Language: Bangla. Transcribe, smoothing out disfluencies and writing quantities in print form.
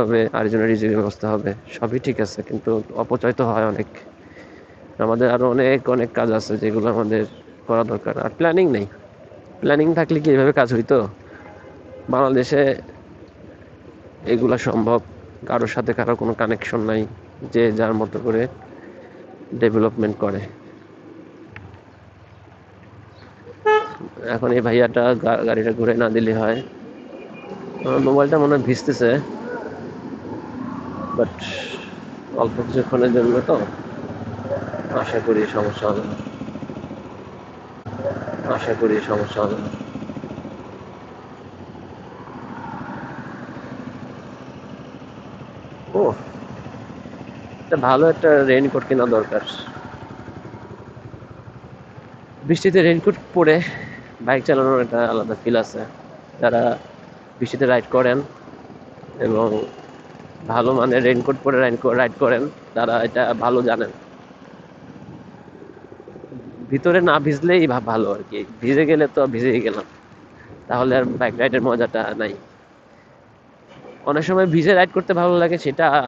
হবে, আরেকজনের রিজিকের ব্যবস্থা হবে, সবই ঠিক আছে, কিন্তু অপচয় তো হয় অনেক। আমাদের আরো অনেক অনেক কাজ আছে যেগুলো আমাদের করা দরকার, আর প্ল্যানিং নেই। প্ল্যানিং থাকলে কি এভাবে কাজ হইতো? বাংলাদেশে এগুলা সম্ভব, কারোর সাথে কারো কোনো কানেকশন নাই, যে যার মতো করে ডেভেলপমেন্ট করে। এখন এই ভাইয়াটা গাড়িটা ঘুরে না দিলে হয়। আমার মোবাইলটা মনে হয় ভিজতেছে, বাট অল্প কিছুক্ষণের জন্য তো, আশা করি সমস্যা হবে না। আশা করি সমস্যা হবে না। ও, একটা ভালো একটা রেইনকোট কেনা দরকার। বৃষ্টিতে রেইনকোট পরে বাইক চালানোর একটা আলাদা ফিল আছে। যারা বৃষ্টিতে রাইড করেন এবং ভালো মানের রেইনকোট পরে রাইড করেন, তারা এটা ভালো জানেন। ভিতরে না ভিজলেই ভালো আর কি, ভিজে গেলে তো ভিজেই গেলাম, তাহলে আর বাইক রাইডের মজাটা নাই। অনেক সময় ভিজে রাইড করতে ভালো লাগে, সেটা